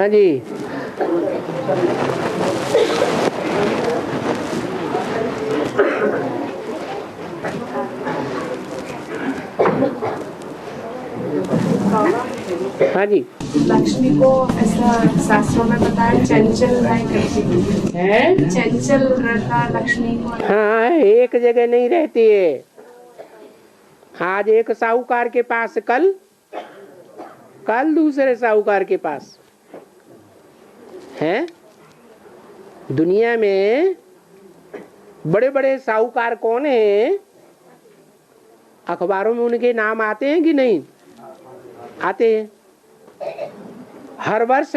हाँ जी। हाँ जी। लक्ष्मी को ऐसा शास्त्रों में बताया चंचल नहीं करती है, चंचल रहता लक्ष्मी को। हाँ, एक जगह नहीं रहती है। आज एक साहूकार के पास, कल दूसरे साहूकार के पास है। दुनिया में बड़े बड़े साहूकार कौन हैं? अखबारों में उनके नाम आते हैं कि नहीं आते हैं? हर वर्ष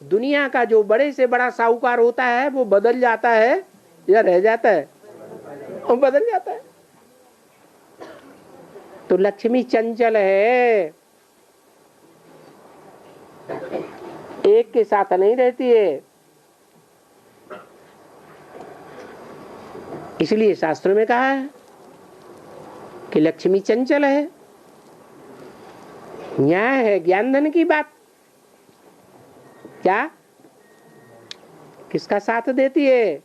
दुनिया का जो बड़े से बड़ा साहूकार होता है वो बदल जाता है या रह जाता है? वो बदल जाता है। तो लक्ष्मी चंचल है, एक के साथ नहीं रहती है। इसलिए शास्त्रों में कहा है कि लक्ष्मी चंचल है। न्याय है ज्ञान धन की बात। क्या किसका साथ देती है?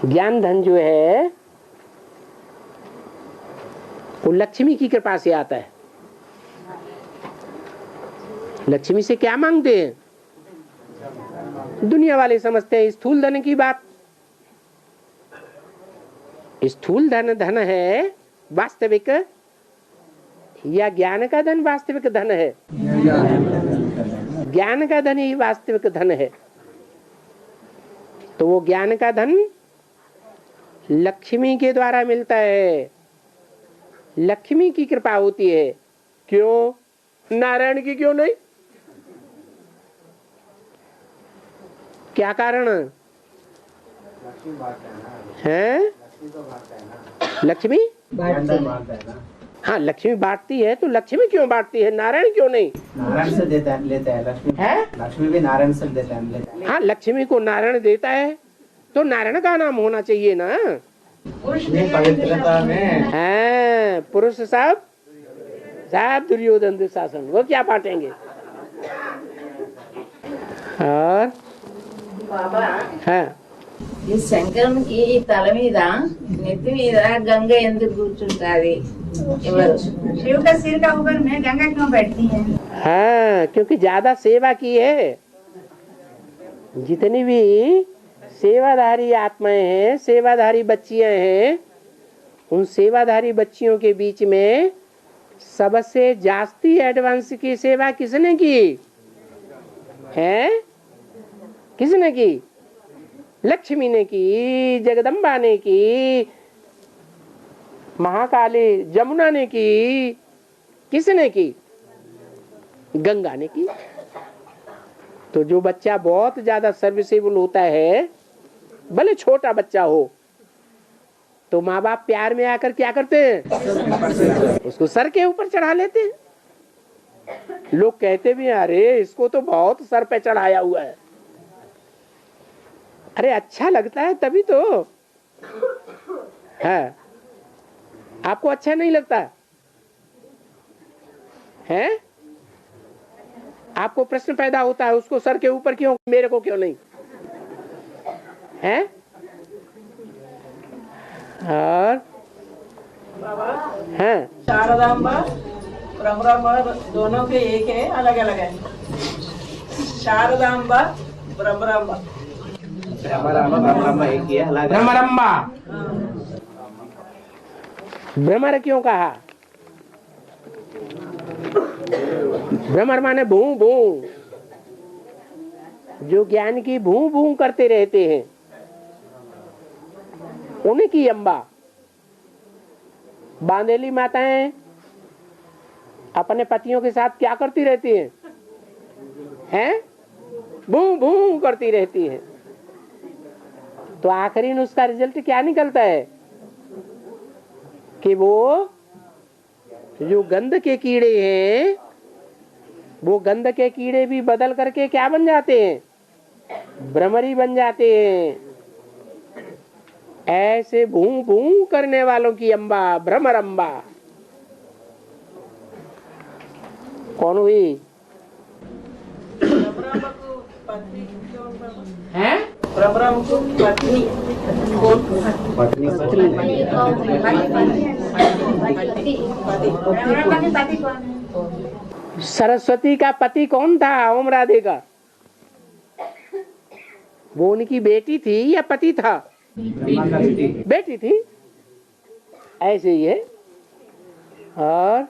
ज्ञान धन जो है वो लक्ष्मी की कृपा से आता है। लक्ष्मी से क्या मांगते हैं? दुनिया वाले समझते हैं स्थूल धन की बात। स्थूल धन धन है वास्तविक, या ज्ञान का धन वास्तविक धन है? ज्ञान का धन ही वास्तविक धन है। तो वो ज्ञान का धन लक्ष्मी के द्वारा मिलता है। लक्ष्मी की कृपा होती है। क्यों? नारायण की क्यों नहीं? क्या कारण है? लक्ष्मी हाँ, लक्ष्मी बांटती है। तो लक्ष्मी क्यों बांटती है, नारायण क्यों नहीं? नारायण से लेता है लक्ष्मी है। लक्ष्मी भी नारायण से लेता है। हाँ, लक्ष्मी को नारायण देता है तो नारायण का नाम होना चाहिए ना। पवित्रता में हाँ, पुरुष साहब दुर्योधन दुशासन वो क्या बांटेंगे? और బాబా हाँ, ఈ శంకరునికి ఈ తల మీద నెత్తి మీద గంగ ఎందుకు కూర్చుంటాది? ఎవరు? शिव का सिर का ऊपर में गंगा क्यों बैठती है? हाँ, क्योंकि ज्यादा सेवा की है। जितनी भी सेवाधारी आत्माएं हैं, सेवाधारी बच्चियां हैं, उन सेवाधारी बच्चियों के बीच में सबसे जास्ती एडवांस की सेवा किसने की है? किसने की? लक्ष्मी ने की, जगदम्बा ने की, महाकाली जमुना ने की। किसने की? गंगा ने की। तो जो बच्चा बहुत ज्यादा सर्विसेबल होता है, भले छोटा बच्चा हो, तो माँ बाप प्यार में आकर क्या करते हैं? उसको सर के ऊपर चढ़ा लेते हैं। लोग कहते भी हैं, अरे इसको तो बहुत सर पे चढ़ाया हुआ है। अरे अच्छा लगता है तभी तो है। आपको अच्छा नहीं लगता है? आपको प्रश्न पैदा होता है उसको सर के ऊपर क्यों, मेरे को क्यों नहीं है? और हैं शारदांबा ब्रह्मरांबा दोनों के एक है, अलग अलग है। शारदांबा ब्रह्मरांबा एक ही है, अलग है। भ्रमरंबा। भ्रमर क्यों कहा? भ्रमर माने भू भू। जो ज्ञान की भू भू करते रहते हैं उनकी अम्बा। बांदेली माताएं अपने पतियों के साथ क्या करती रहती हैं? हैं? भू भू करती रहती हैं। तो आखिरी में उसका रिजल्ट क्या निकलता है कि वो जो गंध के कीड़े हैं, वो गंध के कीड़े भी बदल करके क्या बन जाते हैं? भ्रमरी बन जाते हैं। ऐसे भू भू करने वालों की अम्बा भ्रमर अम्बा कौन हुई? ब्रह्म को पत्नी कौन बाबा? है ब्रह्म को पत्नी कौन? पत्नी सरस्वती का पति कौन था? ओम राधे का वो उनकी बेटी थी या पति था? बेटी थी। ऐसे ही है। और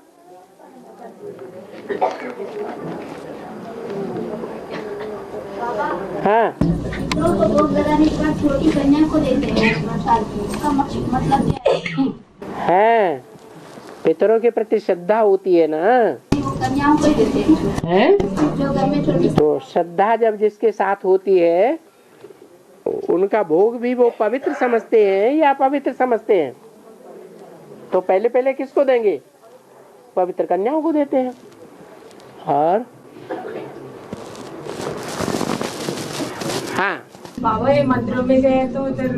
हाँ पितरों को भोग लगाने के बाद छोटी कन्या को देते हैं प्रसाद की। इसका मतलब क्या है? है पितरों के प्रति श्रद्धा होती है ना, वो कन्याओं को ही देते हैं जो घर में छोटी। तो श्रद्धा जब जिसके साथ होती है उनका भोग भी वो पवित्र समझते हैं या अपवित्र समझते हैं? तो पहले पहले किसको देंगे? पवित्र कन्याओं को देते हैं। और हाँ बाबा ये मंदिरों में गए तो उधर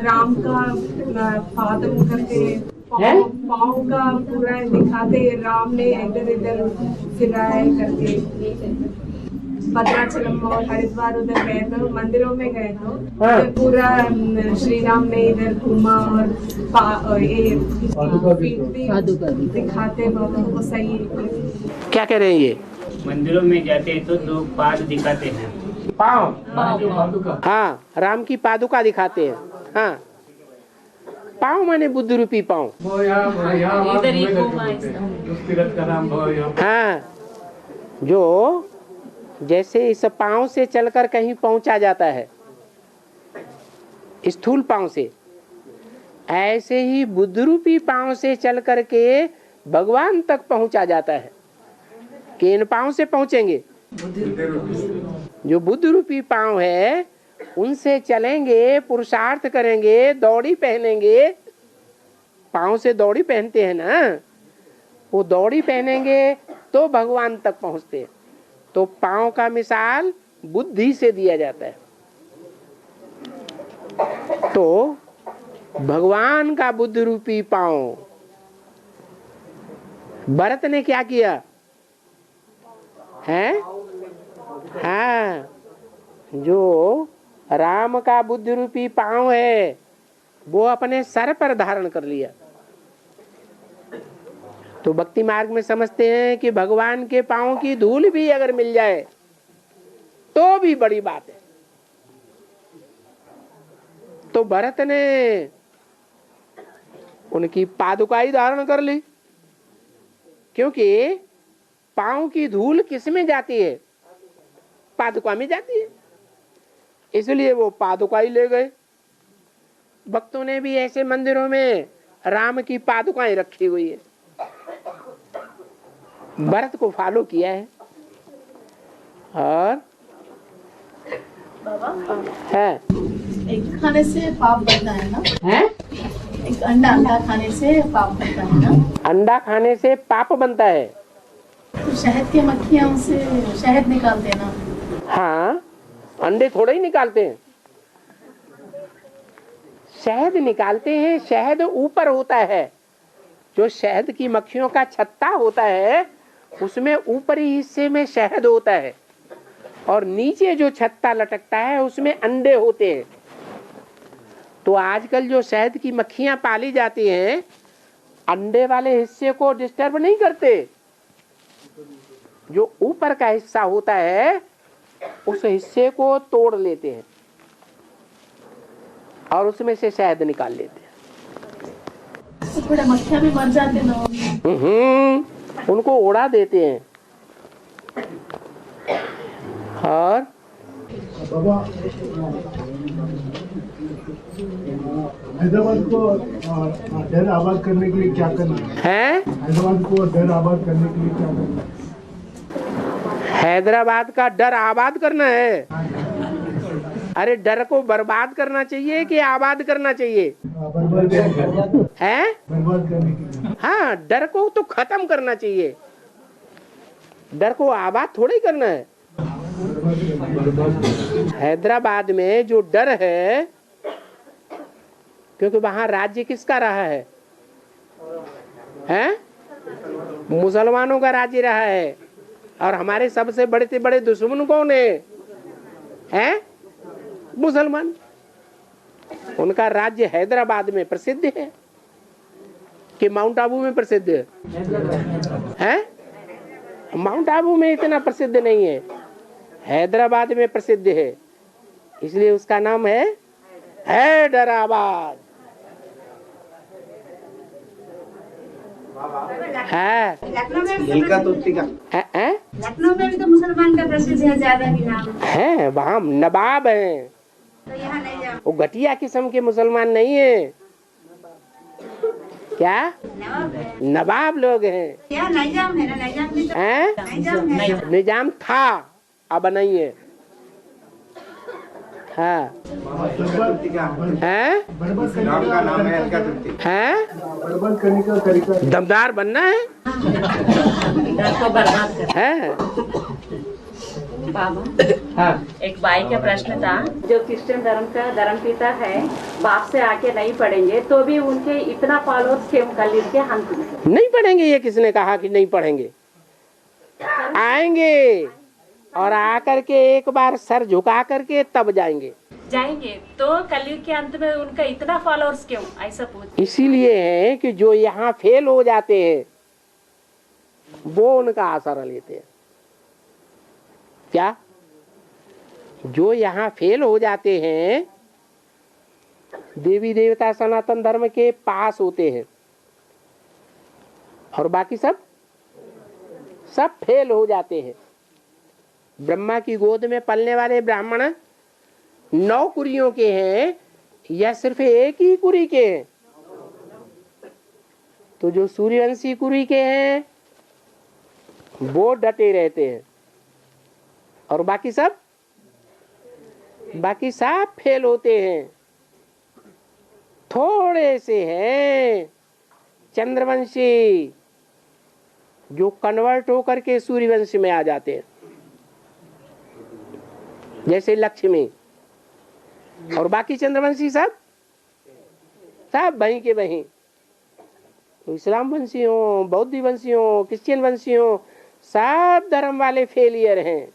राम का पाद करके पाँव का पूरा दिखाते, राम ने इधर इधर फिराए करके। भद्राचलम और हरिद्वार उधर गए तो मंदिरों में गए तो उधर पूरा श्री राम ने इधर घूमा और ये दिखाते बाबा को सही। क्या कह रहे हैं ये? मंदिरों में जाते हैं तो दो पाद दिखाते हैं। पाँव। हाँ राम की पादुका दिखाते हैं। हाँ पाँव माने बुद्ध रूपी पाँव। हाँ जो जैसे इस पाँव से चलकर कहीं पहुंचा जाता है स्थूल पाँव से, ऐसे ही बुद्ध रूपी पाँव से चल करके भगवान तक पहुंचा जाता है। कि इन पाँव से पहुंचेंगे, जो बुद्ध रूपी पाँव है उनसे चलेंगे, पुरुषार्थ करेंगे, दौड़ी पहनेंगे। पाँव से दौड़ी पहनते हैं ना, वो दौड़ी पहनेंगे तो भगवान तक पहुंचते हैं। तो पाँव का मिसाल बुद्धि से दिया जाता है। तो भगवान का बुद्ध रूपी पाँव, भरत ने क्या किया है? हाँ जो राम का बुद्ध रूपी पाँव है वो अपने सर पर धारण कर लिया। तो भक्ति मार्ग में समझते हैं कि भगवान के पाँव की धूल भी अगर मिल जाए तो भी बड़ी बात है। तो भरत ने उनकी पादुकाई धारण कर ली, क्योंकि पाँव की धूल किस में जाती है? पादुका में जाती है। इसलिए वो पादुकाई ले गए। भक्तों ने भी ऐसे मंदिरों में राम की पादुकाएं रखी हुई है, भरत को फॉलो किया है। और है एक खाने से पाप बनता है ना? है एक अंडा खाने से पाप बनता है ना? अंडा खाने से पाप बनता है। तो शहद की मक्खियाँ से शहद निकालते हैं ना? हाँ अंडे थोड़े ही निकालते हैं, शहद निकालते हैं। शहद ऊपर होता है, जो शहद की मक्खियों का छत्ता होता है उसमें ऊपरी हिस्से में शहद होता है, और नीचे जो छत्ता लटकता है उसमें अंडे होते हैं। तो आजकल जो शहद की मक्खियां पाली जाती हैं अंडे वाले हिस्से को डिस्टर्ब नहीं करते, जो ऊपर का हिस्सा होता है उस हिस्से को तोड़ लेते हैं और उसमें से शहद निकाल लेते हैं। तो थोड़ा मक्खियाँ भी मर जाते ना? उनको उड़ा देते हैं। और हैदराबाद को डर आबाद करने के लिए क्या करना है? हैदराबाद को डर आबाद करने के लिए क्या करना है? हैदराबाद का डर आबाद करना है? अरे डर को बर्बाद करना चाहिए कि आबाद करना चाहिए? है बर्बाद करने के लिए। हाँ डर को तो खत्म करना चाहिए, डर को आबाद थोड़ी करना है। हैदराबाद में जो डर है क्योंकि वहां राज्य किसका रहा है? हैं? मुसलमानों का राज्य रहा है। और हमारे सबसे बड़े से बड़े दुश्मन कौन है? हैं? मुसलमान। उनका राज्य हैदराबाद में प्रसिद्ध है कि माउंट आबू में प्रसिद्ध है? हैं? माउंट आबू में इतना प्रसिद्ध नहीं है, हैदराबाद में प्रसिद्ध है, इसलिए उसका नाम है हैदराबाद। है लखनऊ में इल्का तुर्ती का लखनऊ में भी तो मुसलमान का प्रसिद्ध है ज्यादा भी नाम है, वहाँ नवाब हैं। तो यहाँ नहीं जाओ। वो घटिया किस्म के मुसलमान नहीं है, क्या नवाब है, नवाब लोग हैं। यहाँ निजाम है ना, निजाम भी तो हैं? निजाम है। निजाम था, अब नहीं है। हाँ तुर्ती का हैं? बर्बाद करने गांव का नाम है इल्का तुर्ती। हैं? बर्बाद करने का तरीका दमदार बनना है। घर को बर्बाद कर। हैं? बाबा हाँ एक भाई का प्रश्न था, जो क्रिश्चियन धर्म का धर्मपिता है, बाप से आके नहीं पढ़ेंगे तो भी उनके इतना फॉलोअर्स के कलील के अंत में नहीं पढ़ेंगे, ये किसने कहा कि नहीं पढ़ेंगे? आएंगे और आकर के एक बार सर झुका करके तब जाएंगे। तो कलयुग के अंत में उनका इतना फॉलोअर्स क्यों, ऐसा पूछ। इसीलिए है कि जो यहाँ फेल हो जाते हैं वो उनका आसरा लेते हैं। क्या? जो यहाँ फेल हो जाते हैं, देवी देवता सनातन धर्म के पास होते हैं और बाकी सब फेल हो जाते हैं। ब्रह्मा की गोद में पलने वाले ब्राह्मण 9 कुरियों के हैं या सिर्फ एक ही कुरी के हैं? तो जो सूर्यवंशी कुरी के हैं वो डटे रहते हैं और बाकी सब फेल होते हैं। थोड़े से हैं चंद्रवंशी जो कन्वर्ट होकर के सूर्यवंश में आ जाते हैं, जैसे लक्ष्मी। और बाकी चंद्रवंशी सब वहीं के वहीं। तो इस्लाम वंशी हो, बौद्ध वंशी हो, क्रिश्चियन वंशी हो, सब धर्म वाले फेलियर हैं।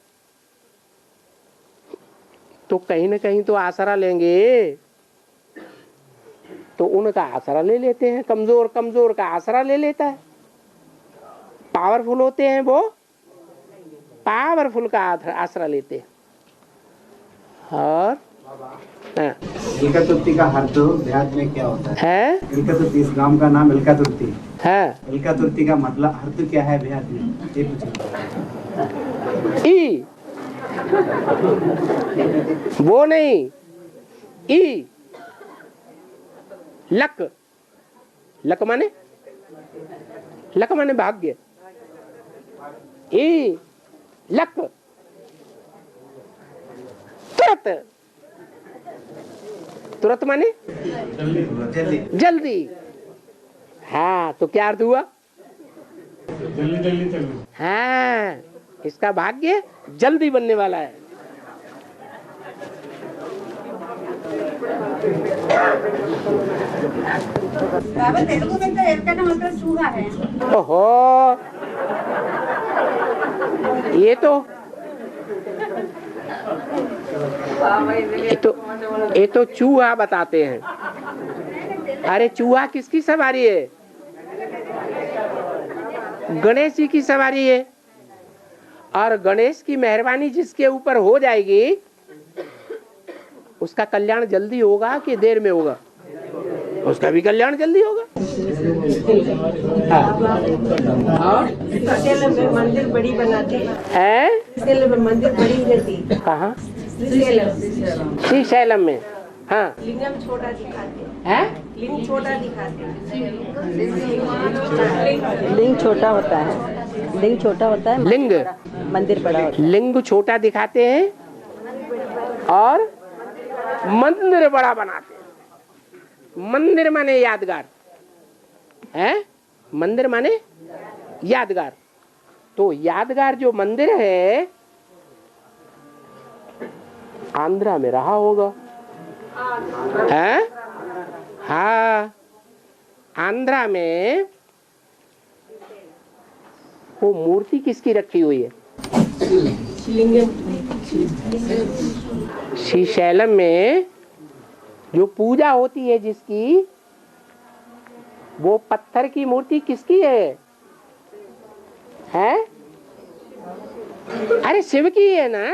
तो कहीं ना कहीं तो आसरा लेंगे, तो उनका आसरा ले लेते हैं। कमजोर का आसरा ले लेता है। पावरफुल होते हैं वो पावरफुल का आसरा लेते हैं। और इल्का तुर्ती का अर्थ देहात में क्या होता है? इल्का तुर्ती, इस गांव का नाम इल्का तुर्ती है। इल्का तुर्ती का मतलब अर्थ क्या है देहात में, ये पूछे। ई वो नहीं, ई लक माने भाग्य। ई लक तुरंत माने जल्दी। हाँ तो क्या अर्थ हुआ? जल्दी। हाँ इसका भाग्य जल्दी बनने वाला है। बाबा तेलुगु में तो एल्का का मतलब चूहा है। ओहो, ये तो चूहा बताते हैं। अरे चूहा किसकी सवारी है? गणेश जी की सवारी है। और गणेश की मेहरबानी जिसके ऊपर हो जाएगी उसका कल्याण जल्दी होगा कि देर में होगा? उसका भी कल्याण जल्दी होगा। में मंदिर बड़ी बनाते हैं। मंदिर बड़ी रहती है। कहाँ? श्रीशैलम में। हाँ लिंगम छोटा दिखाते है। लिंग छोटा दिखाते हैं। लिंग छोटा होता है, लिंग छोटा होता है, लिंग मंदिर बड़ा होता है। लिंग छोटा दिखाते हैं और मंदिर बड़ा बनाते हैं। मंदिर माने यादगार है। मंदिर माने यादगार। तो यादगार जो मंदिर है आंध्रा में रहा होगा है। हाँ, आंध्रा में वो मूर्ति किसकी रखी हुई है? श्रीशैलम में जो पूजा होती है जिसकी, वो पत्थर की मूर्ति किसकी है? हैं? अरे शिव की है ना।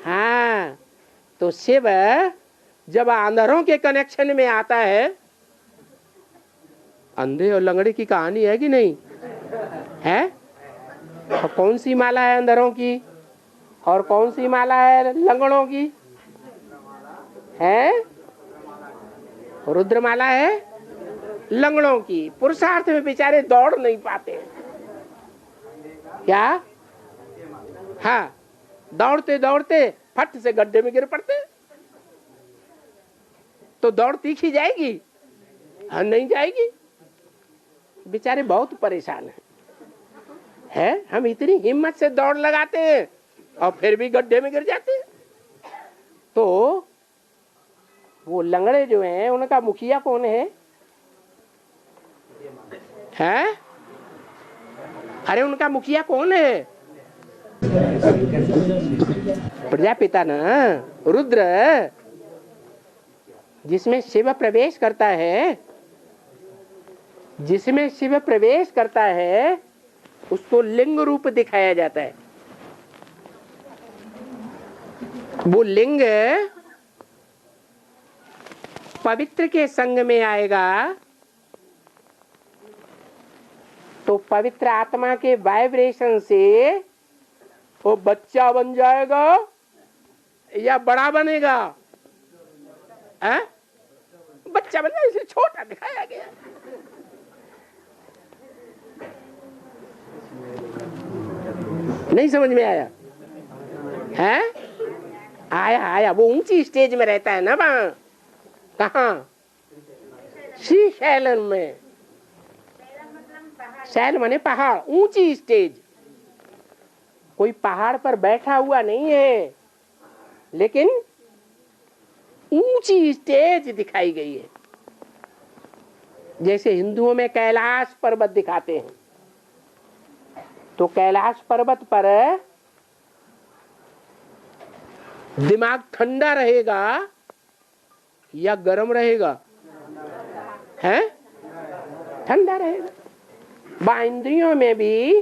हाँ, तो शिव जब अंधरों के कनेक्शन में आता है, अंधे और लंगड़े की कहानी है कि नहीं है? और कौन सी माला है अंधरों की और कौन सी माला है लंगड़ों की? है रुद्रमाला है लंगड़ों की। पुरुषार्थ में बेचारे दौड़ नहीं पाते क्या? हाँ, दौड़ते दौड़ते फट से गड्ढे में गिर पड़ते। तो दौड़ तीखी जाएगी? हाँ, नहीं जाएगी। बेचारे बहुत परेशान हैं। हम इतनी हिम्मत से दौड़ लगाते हैं और फिर भी गड्ढे में गिर जाते हैं। तो वो लंगड़े जो हैं उनका मुखिया कौन है? हैं? अरे उनका मुखिया कौन है? प्रजापिता ना, रुद्र। जिसमें शिव प्रवेश करता है, जिसमें शिव प्रवेश करता है उसको लिंग रूप दिखाया जाता है। वो लिंग पवित्र के संग में आएगा तो पवित्र आत्मा के वाइब्रेशन से वो बच्चा बन जाएगा या बड़ा बनेगा? है? बच्चा बन जाएगा, इसे छोटा दिखाया गया। नहीं समझ में आया? है? आया। वो ऊंची स्टेज में रहता है ना वहां। कहाँ? श्रीशैलम में। शैल माने पहाड़, ऊंची स्टेज। कोई पहाड़ पर बैठा हुआ नहीं है, लेकिन ऊंची स्टेज दिखाई गई है। जैसे हिंदुओं में कैलाश पर्वत दिखाते हैं, तो कैलाश पर्वत पर दिमाग ठंडा रहेगा या गर्म रहेगा? है? ठंडा रहेगा। बाइंद्रियों में भी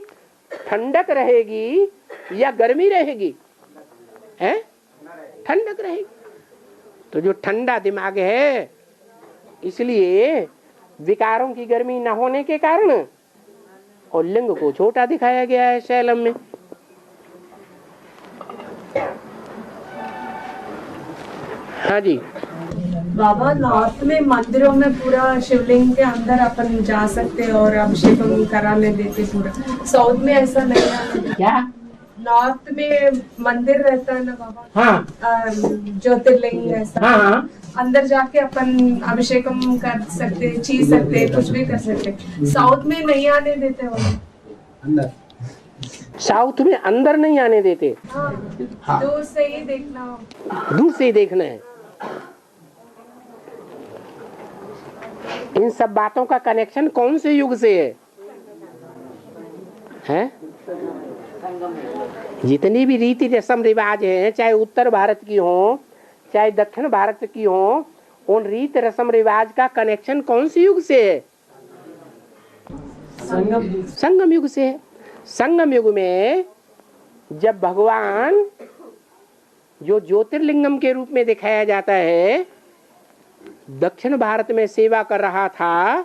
ठंडक रहेगी या गर्मी रहेगी? है? ठंडक रहेगी। तो जो ठंडा दिमाग है, इसलिए विकारों की गर्मी न होने के कारण और लिंग को छोटा दिखाया गया है शैलम में। हाँ जी। बाबा, नॉर्थ में मंदिरों में पूरा शिवलिंग के अंदर अपन जा सकते हैं और अभिषेक कराने देते पूरा। साउथ में ऐसा नहीं है क्या? नॉर्थ में मंदिर रहता है ना बाबा। हाँ। ज्योतिर्लिंग ऐसा। हाँ। अंदर जाके अपन अभिषेक कर सकते, ची सकते, कुछ भी कर सकते। साउथ में नहीं आने देते वो अंदर। साउथ में अंदर नहीं आने देते। हाँ। दूर से ही देखना। दूर से ही देखना है। इन सब बातों का कनेक्शन कौन से युग से है? हैं? जितनी भी रीति रस्म रिवाज हैं, चाहे उत्तर भारत की हो चाहे दक्षिण भारत की हो, उन रीति रस्म रिवाज का कनेक्शन कौन से युग से है? संगम युग से है। संगम युग में जब भगवान जो ज्योतिर्लिंगम के रूप में दिखाया जाता है दक्षिण भारत में सेवा कर रहा था,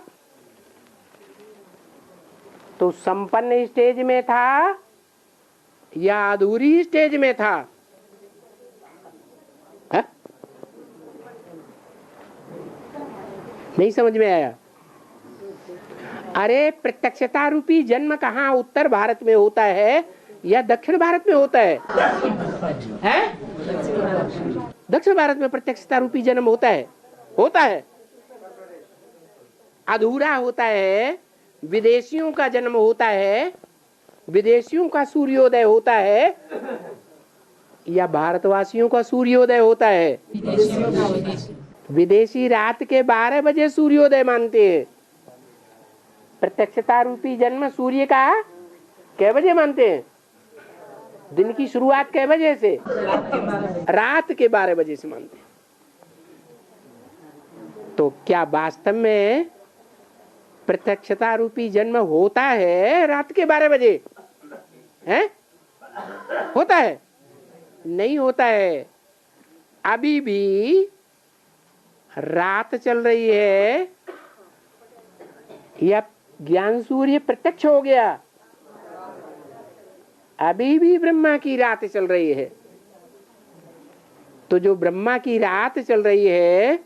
तो संपन्न स्टेज में था या अधूरी स्टेज में था? है? नहीं समझ में आया? अरे प्रत्यक्षता रूपी जन्म कहाँ उत्तर भारत में होता है या दक्षिण भारत में होता है? हैं? दक्षिण भारत में प्रत्यक्षता रूपी जन्म होता है। अधूरा होता है, विदेशियों का जन्म होता है, विदेशियों का सूर्योदय होता है या भारतवासियों का सूर्योदय होता है? विदेशी रात के 12 बजे सूर्योदय मानते हैं। प्रत्यक्षता रूपी जन्म सूर्य का कै बजे मानते हैं? दिन की शुरुआत कै बजे से? रात के 12 बजे से मानते हैं। तो क्या वास्तव में प्रत्यक्षता रूपी जन्म होता है रात के 12 बजे? है? होता है? नहीं होता है। अभी भी रात चल रही है या ज्ञान सूर्य प्रत्यक्ष हो गया? अभी भी ब्रह्मा की रात चल रही है। तो जो ब्रह्मा की रात चल रही है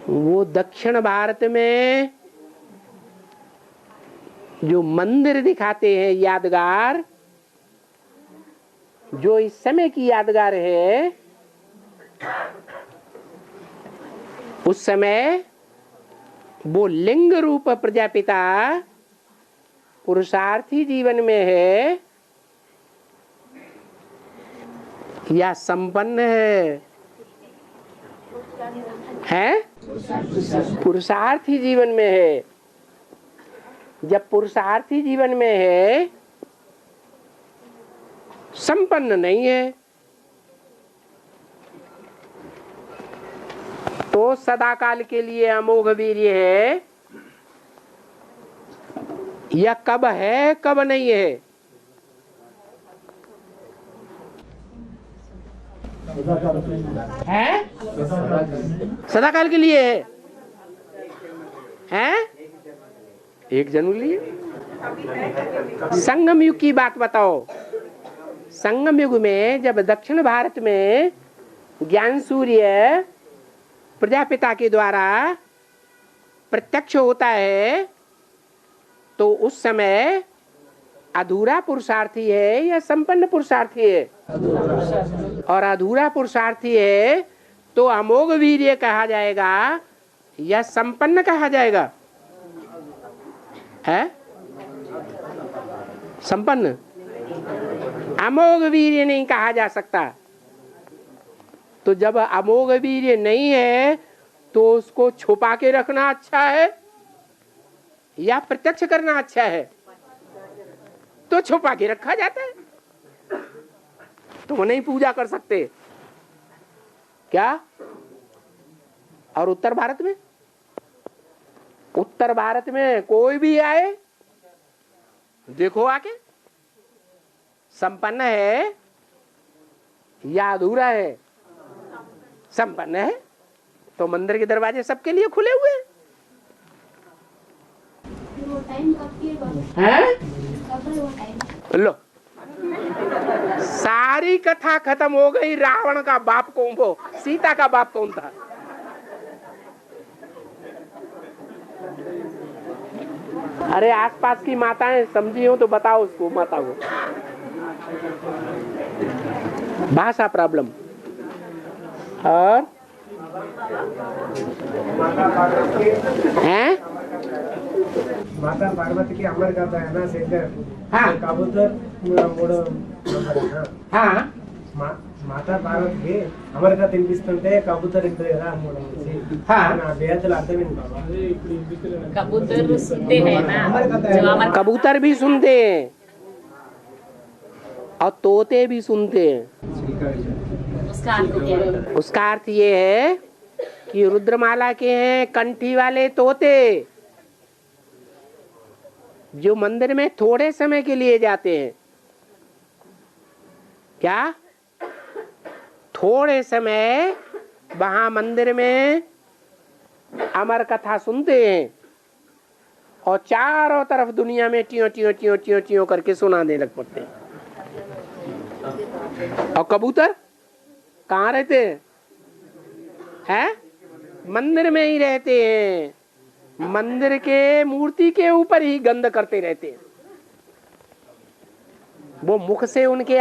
वो दक्षिण भारत में जो मंदिर दिखाते हैं यादगार, जो इस समय की यादगार है, उस समय वो लिंग रूप प्रजापिता पुरुषार्थी जीवन में है या संपन्न है? पुरुषार्थी जीवन में है। जब पुरुषार्थी जीवन में है, संपन्न नहीं है, तो सदाकाल के लिए अमोघ वीर्य है या कब है कब नहीं है? है? सदाकाल के लिए है। हैं? एक जन्म लिए। संगम युग की बात बताओ। संगम युग में जब दक्षिण भारत में ज्ञान सूर्य प्रजापिता के द्वारा प्रत्यक्ष होता है तो उस समय अधूरा पुरुषार्थी है या संपन्न पुरुषार्थी है? और अधूरा पुरुषार्थी है तो अमोघ वीर्य कहा जाएगा या संपन्न कहा जाएगा? है? संपन्न। अमोघ वीर्य नहीं कहा जा सकता। तो जब अमोघ वीर्य नहीं है तो उसको छुपा के रखना अच्छा है या प्रत्यक्ष करना अच्छा है? तो छुपा के रखा जाता है। तो वो नहीं पूजा कर सकते क्या? और उत्तर भारत में? उत्तर भारत में कोई भी आए देखो आके, संपन्न है या अधूरा है? संपन्न है। तो मंदिर के दरवाजे सबके लिए खुले हुए हैं। वो टाइम कब की हैं? कब है वो टाइम? लो, सारी कथा खत्म हो गई। रावण का बाप कौन, वो सीता का बाप कौन था? अरे आसपास की माताएं समझी हो तो बताओ उसको, माता को। भाषा प्रॉब्लम। और हैं? माता पार्वती की अमर गाथा है ना शंकर। हाँ। कबूतर మూడో నంబర్ हाँ। माता पार्वती अमर गाथा తినిపిస్తుంటే కబూతర్ ఇద్దరు కదా మూడో हाँ। నా వేదలు అర్థమైంది బాబా। कबूतर सुनते हैं ना, जो अमर कबूतर भी सुनते हैं और तोते भी सुनते हैं। उसका अर्थ क्या है? उसका अर्थ ये है कि रुद्रमाला के हैं कंठी वाले तोते, जो मंदिर में थोड़े समय के लिए जाते हैं। क्या? थोड़े समय वहां मंदिर में अमर कथा सुनते हैं और चारों तरफ दुनिया में टियो टियो टियो टियो टियो करके सुनाने लग पड़ते हैं। और कबूतर कहाँ रहते हैं? हैं? मंदिर में ही रहते हैं। मंदिर के मूर्ति के ऊपर ही गंध करते रहते हैं। वो मुख से उनके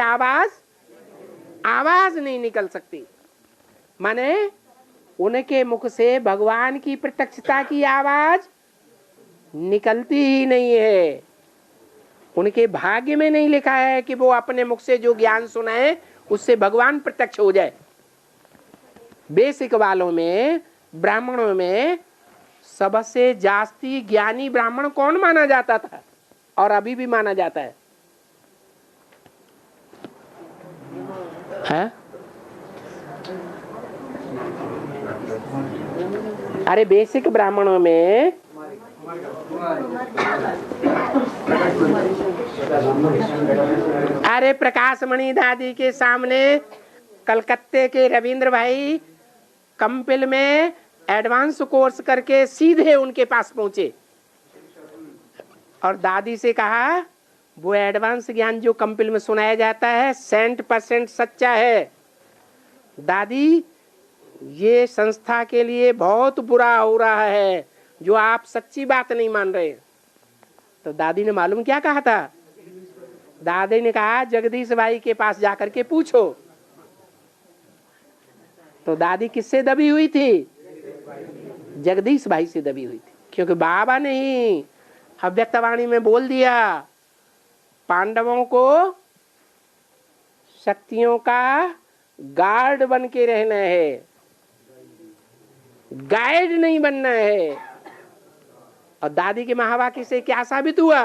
आवाज नहीं निकल सकती। माने उनके मुख से भगवान की प्रत्यक्षता की आवाज निकलती ही नहीं है। उनके भाग्य में नहीं लिखा है कि वो अपने मुख से जो ज्ञान सुनाए उससे भगवान प्रत्यक्ष हो जाए। बेसिक वालों में, ब्राह्मणों में सबसे जास्ती ज्ञानी ब्राह्मण कौन माना जाता था और अभी भी माना जाता है? अरे बेसिक ब्राह्मणों में अरे प्रकाशमणि दादी के सामने कलकत्ते के रविंद्र भाई कंपिल में एडवांस कोर्स करके सीधे उनके पास पहुंचे और दादी से कहा वो एडवांस ज्ञान जो कंपिल में सुनाया जाता है 100% सच्चा है। दादी ये संस्था के लिए बहुत बुरा हो रहा है जो आप सच्ची बात नहीं मान रहे। तो दादी ने मालूम क्या कहा था? दादी ने कहा जगदीश भाई के पास जाकर के पूछो। तो दादी किससे दबी हुई थी? जगदीश भाई से दबी हुई थी, क्योंकि बाबा ने ही अव्यक्तवाणी में बोल दिया पांडवों को शक्तियों का गार्ड बन के रहना है, गाइड नहीं बनना है। और दादी के महावाक्य से क्या साबित हुआ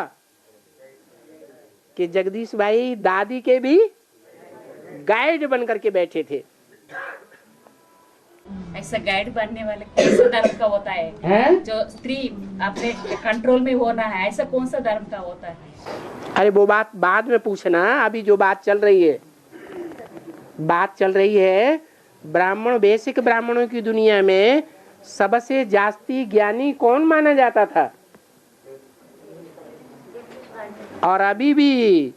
कि जगदीश भाई दादी के भी गाइड बन करके बैठे थे। ऐसा गाइड बनने वाले कौन सा धर्म का होता है? जो स्त्री अपने कंट्रोल में होना है, ऐसा कौन सा धर्म का होता है? अरे वो बात बाद में पूछना, अभी जो बात चल रही है, बात चल रही है ब्राह्मण, बेसिक ब्राह्मणों की दुनिया में सबसे जास्ती ज्ञानी कौन माना जाता था और अभी भी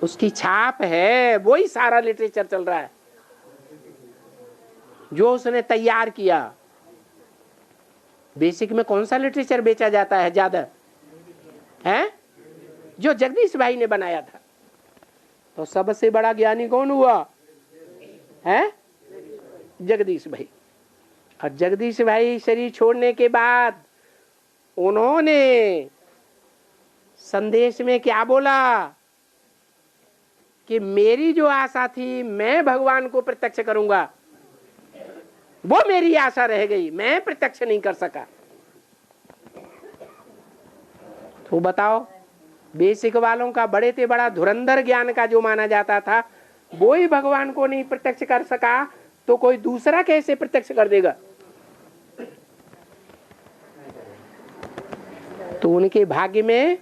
उसकी छाप है। वही सारा लिटरेचर चल रहा है जो उसने तैयार किया। बेसिक में कौन सा लिटरेचर बेचा जाता है ज्यादा? है जो जगदीश भाई ने बनाया था। तो सबसे बड़ा ज्ञानी कौन हुआ? है जगदीश भाई। और जगदीश भाई शरीर छोड़ने के बाद उन्होंने संदेश में क्या बोला कि मेरी जो आशा थी मैं भगवान को प्रत्यक्ष करूंगा, वो मेरी आशा रह गई, मैं प्रत्यक्ष नहीं कर सका। तो बताओ बेसिक वालों का बड़े से बड़ा धुरंधर ज्ञान का जो माना जाता था वो ही भगवान को नहीं प्रत्यक्ष कर सका, तो कोई दूसरा कैसे प्रत्यक्ष कर देगा? तो उनके भाग्य में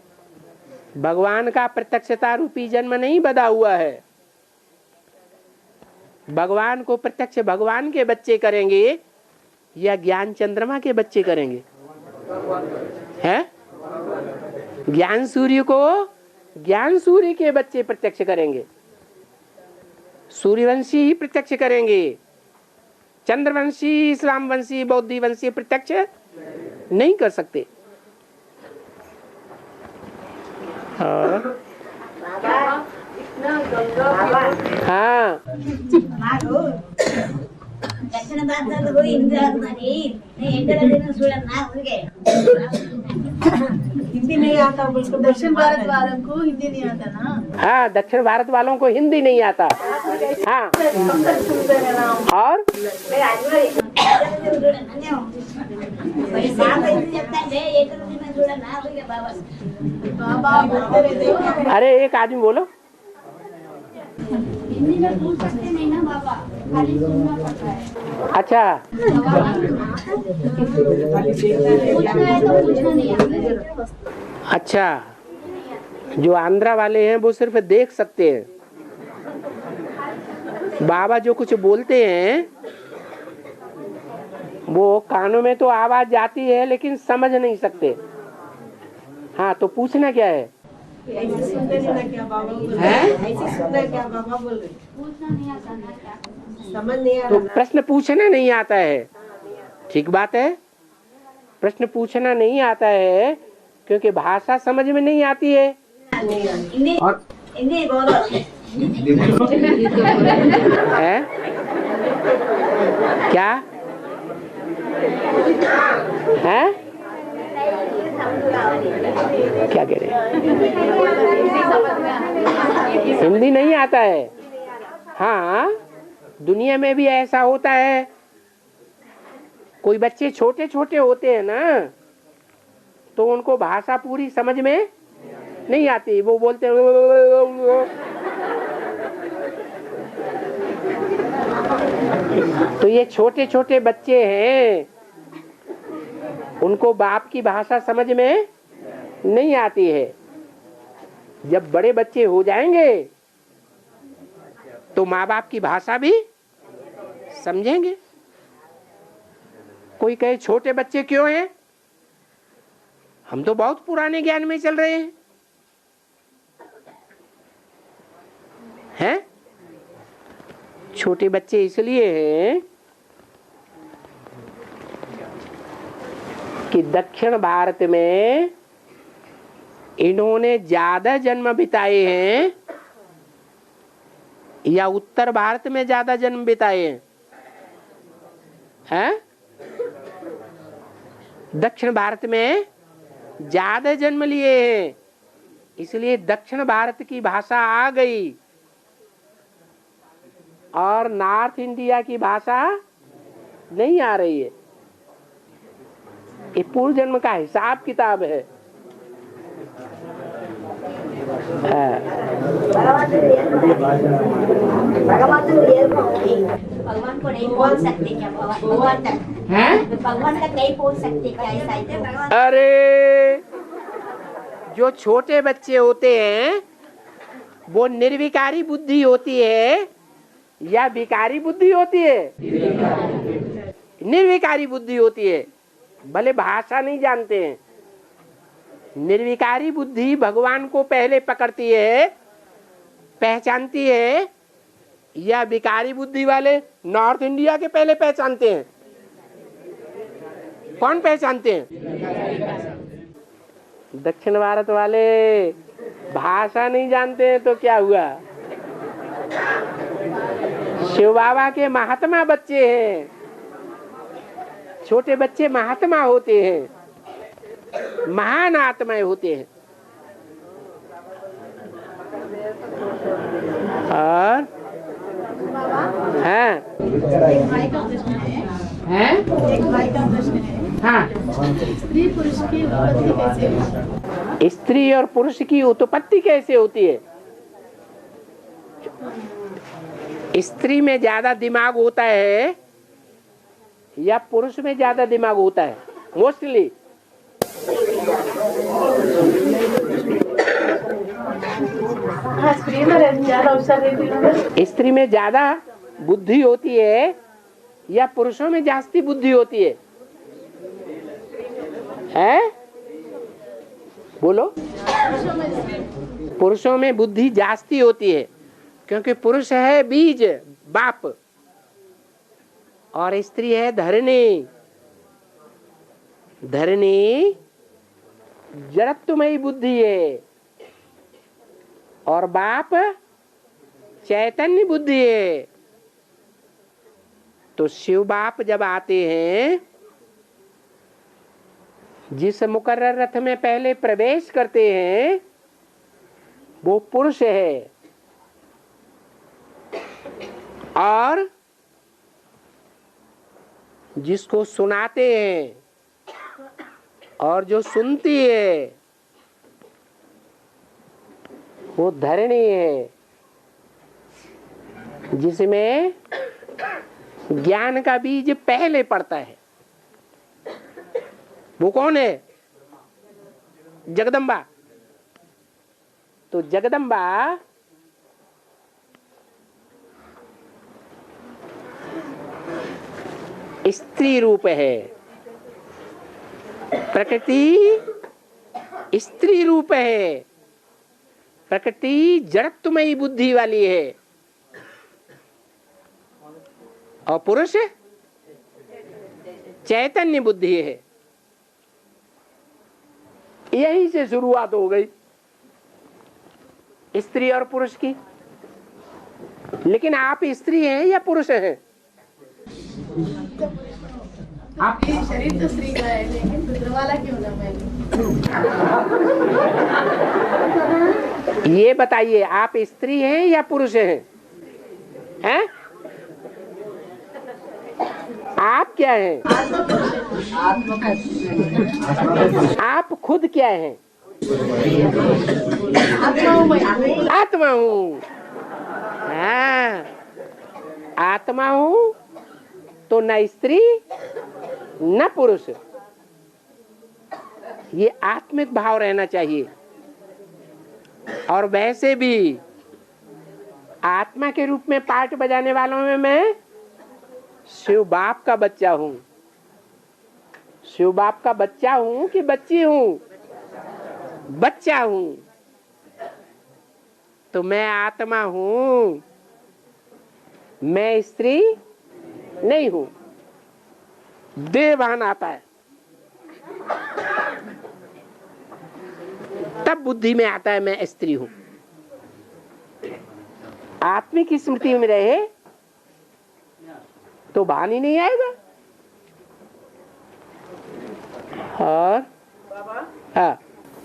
भगवान का प्रत्यक्षता रूपी जन्म नहीं बधा हुआ है। भगवान को प्रत्यक्ष भगवान के बच्चे करेंगे या ज्ञान चंद्रमा के बच्चे करेंगे? है ज्ञान सूर्य को ज्ञान सूर्य के बच्चे प्रत्यक्ष करेंगे, सूर्यवंशी ही प्रत्यक्ष करेंगे। चंद्रवंशी, इस्लामवंशी, बौद्धवंशी प्रत्यक्ष नहीं कर सकते। हाँ दक्षिण भारत को हिंदी नहीं आता, दक्षिण भारत वालों को हिंदी नहीं आता ना। हाँ दक्षिण भारत वालों को हिंदी नहीं आता। हाँ और अरे एक आदमी बोलो। हिंदी में पूछ सकते नहीं ना बाबा, खाली सुनना पड़ता है। अच्छा पूछना है तो पूछना नहीं आता। अच्छा, जो आंध्रा वाले हैं वो सिर्फ देख सकते हैं। बाबा जो कुछ बोलते हैं वो कानों में तो आवाज जाती है लेकिन समझ नहीं सकते। हाँ तो पूछना क्या है? ऐसे सुनते नहीं ना क्या बाबा बोल रहे हैं? ऐसे सुनते क्या बाबा बोल रहे हैं? पूछना नहीं आता ना, क्या समझ नहीं आ तो रहा। प्रश्न पूछना नहीं आता है, ठीक बात है। प्रश्न पूछना नहीं आता है क्योंकि भाषा समझ में नहीं आती है। और हिंदी बोलो। है क्या है? क्या कह रहे हैं? हिंदी नहीं आता है। हाँ दुनिया में भी ऐसा होता है। कोई बच्चे छोटे छोटे होते हैं ना, तो उनको भाषा पूरी समझ में नहीं आती, वो बोलते हैं तो ये छोटे छोटे बच्चे हैं, उनको बाप की भाषा समझ में नहीं आती है। जब बड़े बच्चे हो जाएंगे तो माँ बाप की भाषा भी समझेंगे। कोई कहे छोटे बच्चे क्यों हैं? हम तो बहुत पुराने ज्ञान में चल रहे हैं? छोटे बच्चे इसलिए हैं कि दक्षिण भारत में इन्होंने ज्यादा जन्म बिताए हैं या उत्तर भारत में ज्यादा जन्म बिताए हैं? दक्षिण भारत में ज्यादा जन्म लिए हैं, इसलिए दक्षिण भारत की भाषा आ गई और नॉर्थ इंडिया की भाषा नहीं आ रही है। ये पूर्व जन्म का हिसाब किताब है। भगवान को नहीं बोल सकते क्या? भगवान तक भगवान तक नहीं बोल सकते क्या? ऐसा? अरे जो छोटे बच्चे होते हैं वो निर्विकारी बुद्धि होती है या विकारी बुद्धि होती है? निर्विकारी बुद्धि होती है, भले भाषा नहीं जानते हैं। निर्विकारी बुद्धि भगवान को पहले पकड़ती है, पहचानती है, या विकारी बुद्धि वाले नॉर्थ इंडिया के पहले पहचानते हैं? कौन पहचानते हैं? दक्षिण भारत वाले भाषा नहीं जानते हैं तो क्या हुआ? शिव बाबा के महात्मा बच्चे हैं, छोटे बच्चे महात्मा होते हैं, महान आत्माएं होते हैं। और हाँ एक भाई का प्रश्न है। एक भाई का प्रश्न है। हाँ, स्त्री पुरुष की उत्पत्ति कैसे होती है? स्त्री और पुरुष की उत्पत्ति कैसे होती है? स्त्री में ज्यादा दिमाग होता है या पुरुष में ज्यादा दिमाग होता है? मोस्टली स्त्री में ज्यादा बुद्धि होती है या पुरुषों में जास्ती बुद्धि होती है? हैं? बोलो। पुरुषों में बुद्धि जास्ती होती है, क्योंकि पुरुष है बीज बाप और स्त्री है धरनी। धरनी जड़त्वमयी बुद्धि है और बाप चैतन्य बुद्धि है। तो शिव बाप जब आते हैं, जिस मुकर्रर रथ में पहले प्रवेश करते हैं वो पुरुष है, और जिसको सुनाते हैं और जो सुनती है वो धरणी है, जिसमें ज्ञान का बीज पहले पड़ता है। वो कौन है? जगदम्बा। तो जगदम्बा स्त्री रूप है, प्रकृति स्त्री रूप है, प्रकृति जड़त्वमयी बुद्धि वाली है, और पुरुष चैतन्य बुद्धि है। यहीं से शुरुआत हो गई स्त्री और पुरुष की। लेकिन आप स्त्री हैं या पुरुष हैं? आपके शरीर तो स्त्री का है, लेकिन रुद्र वाला क्यों ना? मैं ये बताइए, आप स्त्री हैं या पुरुष हैं? हैं? आप क्या हैं? आप खुद क्या हैं? आत्मा हूँ। हाँ, आत्मा हूँ तो न स्त्री न पुरुष, ये आत्मिक भाव रहना चाहिए। और वैसे भी आत्मा के रूप में पार्ट बजाने वालों में मैं शिव बाप का बच्चा हूँ। शिव बाप का बच्चा हूँ कि बच्ची हूँ? बच्चा हूँ। तो मैं आत्मा हूँ, मैं स्त्री नहीं हूँ। देहभान आता है तब बुद्धि में आता है मैं स्त्री हूँ। आत्मिक स्मृति में रहे तो भान ही नहीं आएगा। और बाबा हाँ,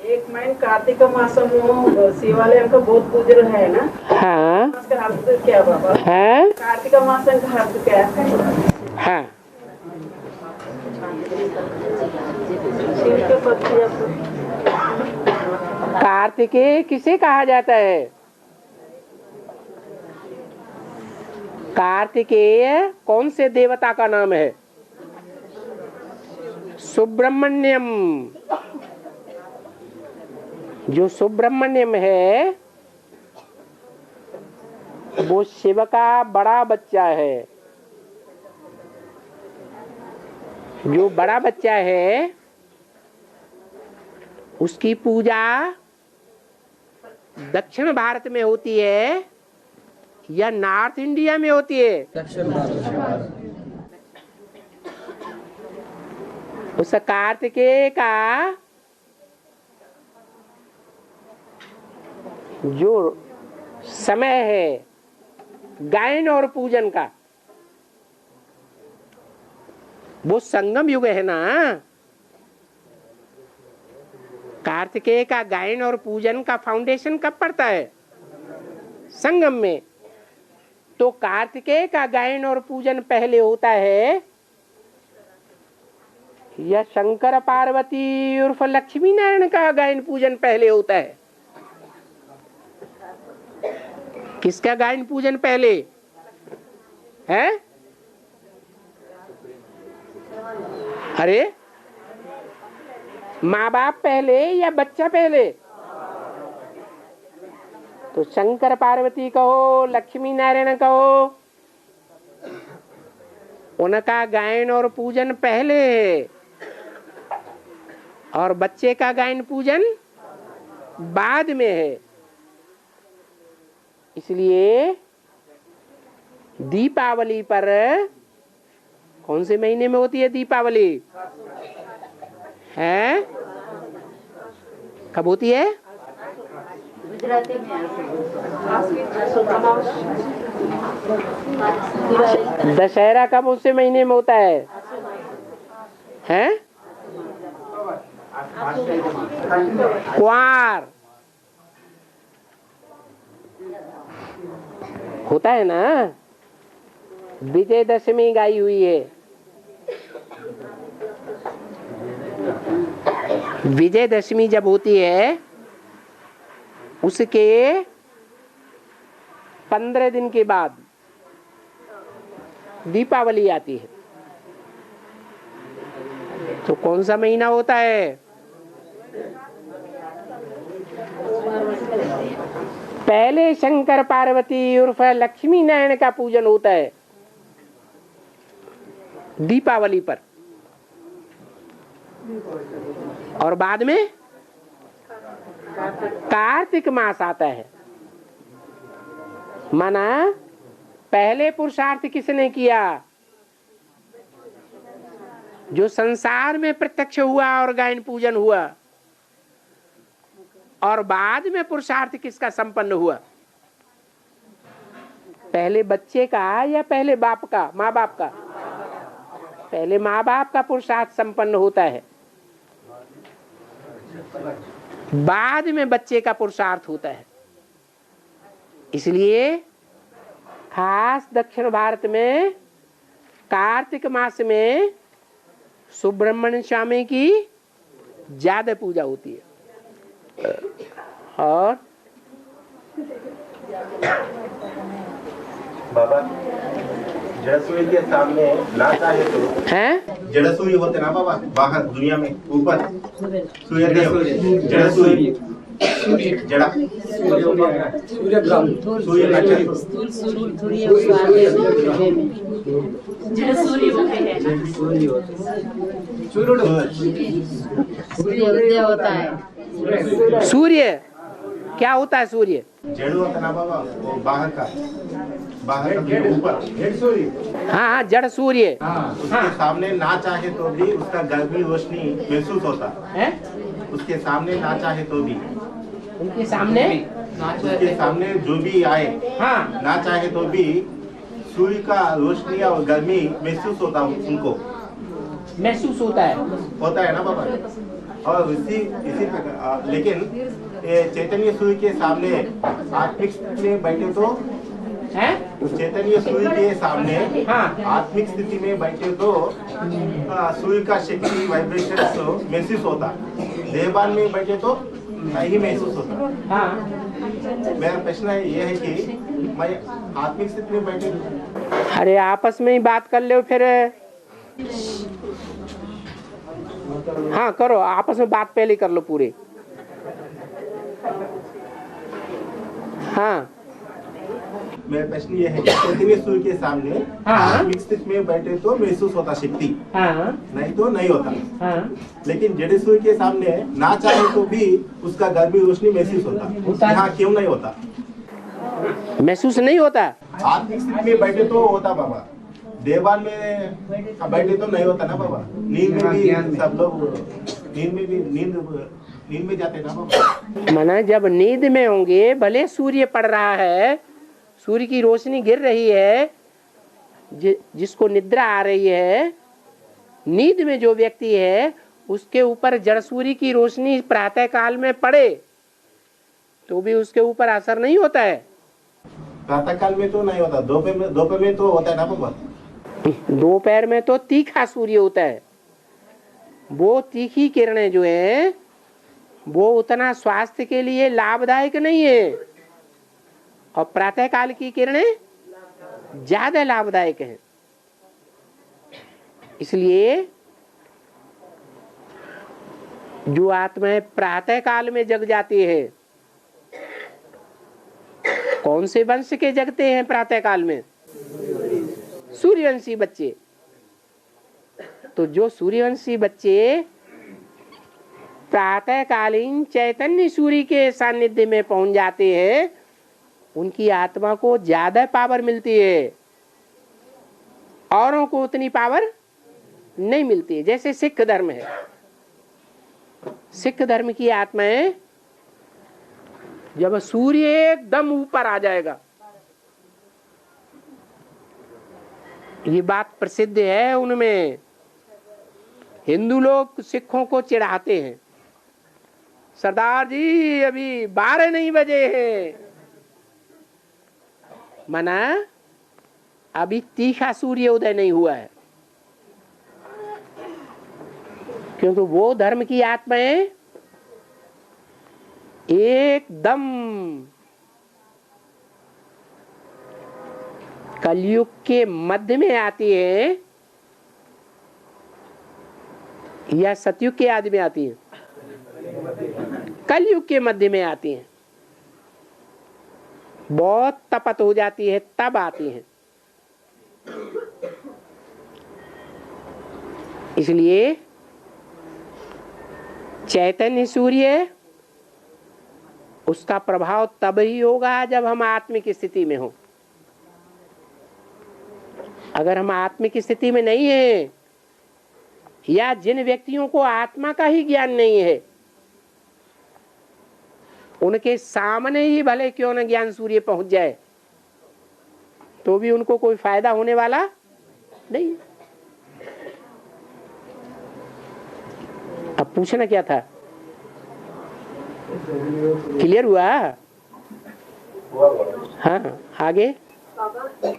एक महीने कार्तिक मासम शिवालय का बहुत पूजन है ना। हाँ, उसका अर्थ क्या बाबा? हाँ, कार्तिक मासम का अर्थ क्या है? हाँ, शिव के पति कार्तिकेय किसे कहा जाता है? कार्तिकेय कौन से देवता का नाम है? सुब्रमण्यम। जो सुब्रमण्यम है वो शिव का बड़ा बच्चा है। जो बड़ा बच्चा है उसकी पूजा दक्षिण भारत में होती है या नॉर्थ इंडिया में होती है? दक्षिण भारत। उस कार्तिकेय का जो समय है गायन और पूजन का, वो संगम युग है ना। कार्तिकेय का गायन और पूजन का फाउंडेशन कब पड़ता है? संगम में। तो कार्तिकेय का गायन और पूजन पहले होता है या शंकर पार्वती उर्फ लक्ष्मी नारायण का गायन पूजन पहले होता है? किसका गायन पूजन पहले है? अरे माँ बाप पहले या बच्चा पहले? तो शंकर पार्वती कहो, लक्ष्मी नारायण कहो, उनका गायन और पूजन पहले है और बच्चे का गायन पूजन बाद में है। इसलिए दीपावली पर, कौन से महीने में होती है दीपावली? है कब होती है? दशहरा कब उसे महीने में होता है? हैं? क्वार होता है ना। विजयदशमी गाई हुई है। विजयदशमी जब होती है उसके 15 दिन के बाद दीपावली आती है। तो कौन सा महीना होता है? पहले शंकर पार्वती उर्फ लक्ष्मी नारायण का पूजन होता है दीपावली पर, और बाद में कार्तिक मास आता है। माना पहले पुरुषार्थ किसने किया? जो संसार में प्रत्यक्ष हुआ और गायन पूजन हुआ, और बाद में पुरुषार्थ किसका संपन्न हुआ? पहले बच्चे का या पहले बाप का, माँ बाप का? पहले माँ बाप का पुरुषार्थ संपन्न होता है, बाद में बच्चे का पुरुषार्थ होता है। इसलिए खास दक्षिण भारत में कार्तिक मास में सुब्रह्मण्य स्वामी की ज्यादा पूजा होती है। और बाबा जड़ सूर्य के सामने ना चाहे तो हैं जड़ सूर्य होते ना बाबा, बाहर दुनिया में ऊपर सूर्य देव, जड़ सूर्य, जड़ा सूर्य ग्रह, सूर्य सूर्योदय होता है। सूर्य क्या होता है? सूर्य जड़ होता ना बाबा, वो बाहर का ऊपर सूर्य। हाँ, जड़ सूर्य। उसके सामने ना चाहे तो भी उसका गर्मी रोशनी महसूस होता है। उसके सामने ना चाहे तो भी, उनके सामने जो भी आए, हाँ, ना चाहे तो भी सूर्य का रोशनी और गर्मी महसूस होता उनको, महसूस होता है ना बाबा। और इसी प्रकार लेकिन चैतन्य सूर्य के सामने आत्मिक में बैठे तो चैतन्य सूर्य के सामने आत्मिक स्थिति में बैठे तो सूर्य का शक्ति वाइब्रेशन महसूस होता, देहबान में बैठे तो नहीं महसूस होता। मेरा प्रश्न ये है कि मैं आत्मिक स्थिति में बैठे। अरे आपस में ही बात कर लो फिर। हाँ करो, आपस में बात पहले कर लो पूरे। हाँ, मेरा प्रश्न ये है कि चैतन्य सूर्य के सामने आत्मिक स्थिति में बैठे तो महसूस होता शक्ति, नहीं तो नहीं होता। लेकिन जड़ सूर्य के सामने ना चाहे तो भी उसका गर्मी रोशनी महसूस होता। यहाँ क्यों नहीं होता? महसूस नहीं होता। आत्मिक स्थिति में बैठे तो होता बाबा, देवाल में बैठे तो नहीं होता ना बाबा। नींद में भी सब लोग नींद में जाते ना बाबा। माना जब नींद में होंगे, भले सूर्य पड़ रहा है, सूर्य की रोशनी गिर रही है, जिसको निद्रा आ रही है, नींद में जो व्यक्ति है उसके ऊपर जड़ सूर्य की रोशनी प्रातः काल में पड़े तो भी उसके ऊपर असर नहीं होता है। प्रातः काल में तो नहीं होता, दोपहर में तो होता है ना बाबा। दोपहर में तो तीखा सूर्य होता है, वो तीखी किरणें जो है वो उतना स्वास्थ्य के लिए लाभदायक नहीं है, और प्रातः काल की किरणें ज्यादा लाभदायक हैं। इसलिए जो आत्माएं प्रातः काल में जग जाती है, कौन से वंश के जगते हैं प्रातः काल में? सूर्यवंशी बच्चे। तो जो सूर्यवंशी बच्चे प्रातःकालीन चैतन्य सूर्य के सानिध्य में पहुंच जाते हैं, उनकी आत्मा को ज्यादा पावर मिलती है, औरों को उतनी पावर नहीं मिलती है। जैसे सिख धर्म है, सिख धर्म की आत्माएं जब सूर्य एकदम ऊपर आ जाएगा, ये बात प्रसिद्ध है उनमें। हिंदू लोग सिखों को चिढ़ाते हैं, सरदार जी अभी 12 नहीं बजे हैं। माना अभी तीखा सूर्य उदय नहीं हुआ है, क्योंकि वो धर्म की आत्माएं एकदम कलयुग के मध्य में आती है या सतयुग के आदि में आती है? कलयुग के मध्य में आती हैं, बहुत तपत हो जाती है तब आती हैं। इसलिए चैतन्य सूर्य, उसका प्रभाव तब ही होगा जब हम आत्मिक स्थिति में हो। अगर हम आत्मिक स्थिति में नहीं है, या जिन व्यक्तियों को आत्मा का ही ज्ञान नहीं है, उनके सामने ही भले क्यों न ज्ञान सूर्य पहुंच जाए, तो भी उनको कोई फायदा होने वाला नहीं। अब पूछना क्या था? क्लियर हुआ? हाँ आगे।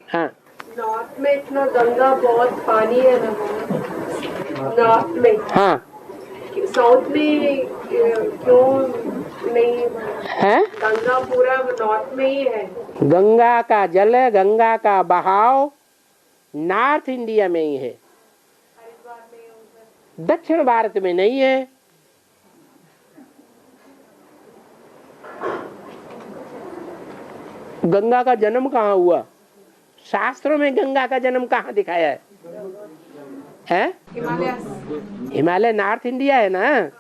हाँ नॉर्थ में इतना गंगा बहुत पानी है ना, नॉर्थ में। हाँ, साउथ में क्यों नहीं है? गंगा पूरा नॉर्थ में ही है। गंगा का जल, गंगा का बहाव नॉर्थ इंडिया में ही है, दक्षिण भारत में नहीं है। गंगा का जन्म कहाँ हुआ? शास्त्रों में गंगा का जन्म कहाँ दिखाया है? हैं? हिमालय नॉर्थ इंडिया है ना।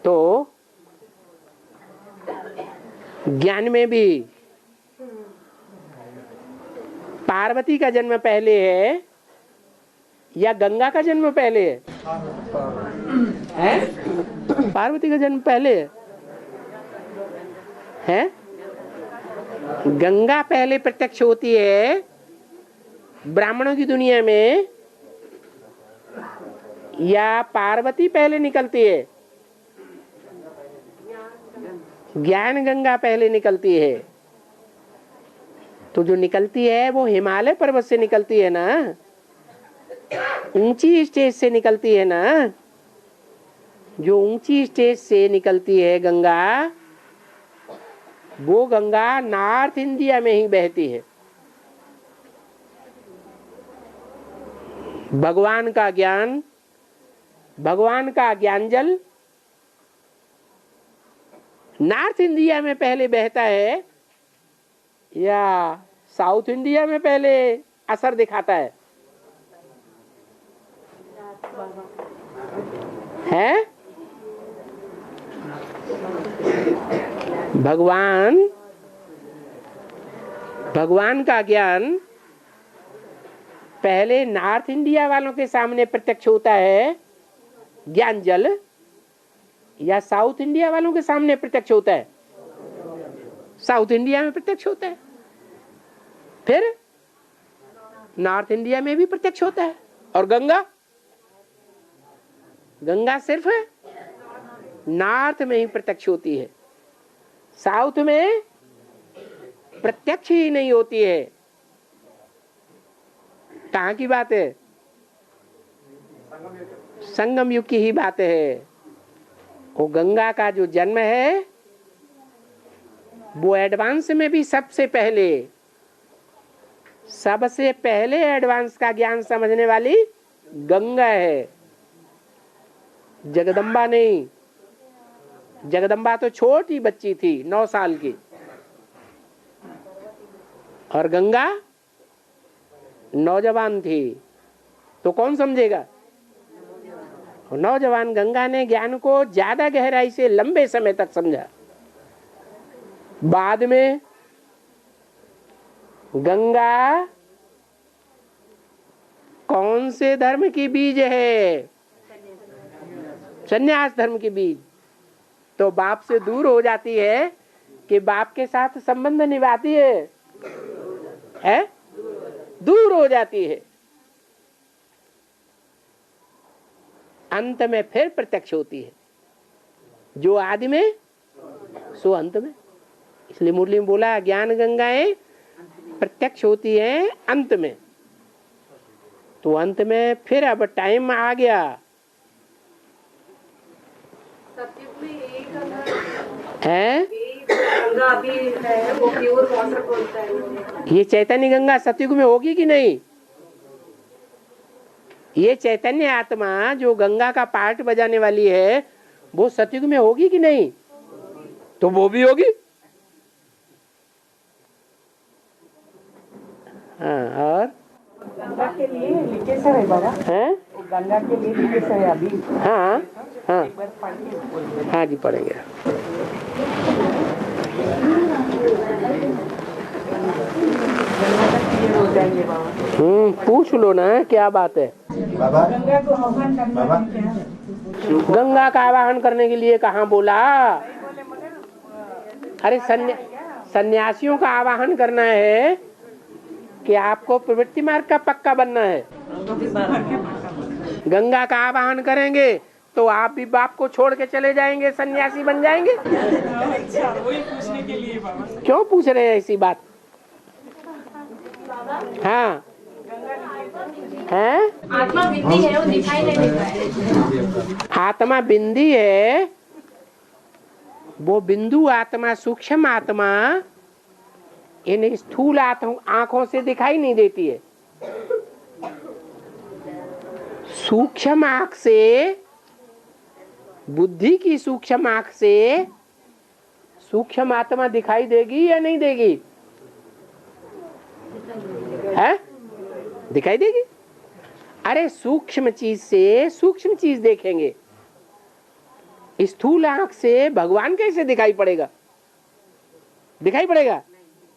तो ज्ञान में भी पार्वती का जन्म पहले है या गंगा का जन्म पहले है? पार्वती का जन्म पहले है? गंगा पहले प्रत्यक्ष होती है ब्राह्मणों की दुनिया में, या पार्वती पहले निकलती है? ज्ञान गंगा पहले निकलती है। तो जो निकलती है वो हिमालय पर्वत से निकलती है ना, ऊंची स्टेज से निकलती है ना। जो ऊंची स्टेज से निकलती है गंगा, वो गंगा नॉर्थ इंडिया में ही बहती है। भगवान का ज्ञान, भगवान का ज्ञान जल नॉर्थ इंडिया में पहले बहता है या साउथ इंडिया में पहले असर दिखाता है? भगवान का ज्ञान पहले नॉर्थ इंडिया वालों के सामने प्रत्यक्ष होता है ज्ञान जल, या साउथ इंडिया वालों के सामने प्रत्यक्ष होता है? साउथ इंडिया में प्रत्यक्ष होता है, फिर नॉर्थ इंडिया में भी प्रत्यक्ष होता है। और गंगा सिर्फ नॉर्थ में ही प्रत्यक्ष होती है, साउथ में प्रत्यक्ष ही नहीं होती है। कहाँ की बात है? संगम युग की ही बात है। वो गंगा का जो जन्म है वो एडवांस में भी सबसे पहले एडवांस का ज्ञान समझने वाली गंगा है, जगदम्बा नहीं। जगदम्बा तो छोटी बच्ची थी, 9 साल की, और गंगा नौजवान थी। तो कौन समझेगा? नौजवान गंगा ने ज्ञान को ज्यादा गहराई से लंबे समय तक समझा। बाद में गंगा कौन से धर्म की बीज है? संन्यास धर्म की बीज। तो बाप से दूर हो जाती है कि बाप के साथ संबंध निभाती है? दूर हो जाती है। अंत में फिर प्रत्यक्ष होती है, जो आदि में सो अंत में। इसलिए मुरली में बोला ज्ञान गंगाएं प्रत्यक्ष होती है अंत में। तो अंत में फिर अब टाइम आ गया। गंगा अभी है, वो प्योर वाटर बोलता है। ये चैतन्य गंगा सतयुग में होगी कि नहीं? ये चैतन्य आत्मा जो गंगा का पार्ट बजाने वाली है, वो सतयुग में होगी कि नहीं? तो वो भी होगी। हाँ, और गंगा के लिए लिखे सर है बाबा, हैं? गंगा के लिए लिखे सर है अभी। हाँ हाँ एक बार पढ़ के हाँ जी, पढ़ेंगे। क्लियर हो जाएंगे बाबा। पूछ लो ना, क्या बात है? बाबा गंगा को आह्वान करना बाबा क्या? गंगा का आवाहन करने के लिए कहाँ बोला? अरे सन्यासियों का आवाहन करना है कि आपको प्रवृत्ति मार्ग का पक्का बनना है। गंगा का आवाहन करेंगे तो आप भी बाप को छोड़ के चले जाएंगे, सन्यासी बन जाएंगे। अच्छा, वही पूछने के लिए बाबा। क्यों पूछ रहे हैं ऐसी बात? हाँ है आत्मा बिंदी है, वो दिखाई नहीं देता है। आत्मा बिंदी है, वो बिंदु आत्मा, सूक्ष्म आत्मा इन स्थूल आंखों से दिखाई नहीं देती है। सूक्ष्म आंख से, बुद्धि की सूक्ष्म आंख से सूक्ष्म आत्मा दिखाई देगी या नहीं देगी? है? दिखाई देगी। अरे सूक्ष्म चीज से सूक्ष्म चीज देखेंगे, स्थूल आंख से भगवान कैसे दिखाई पड़ेगा? दिखाई पड़ेगा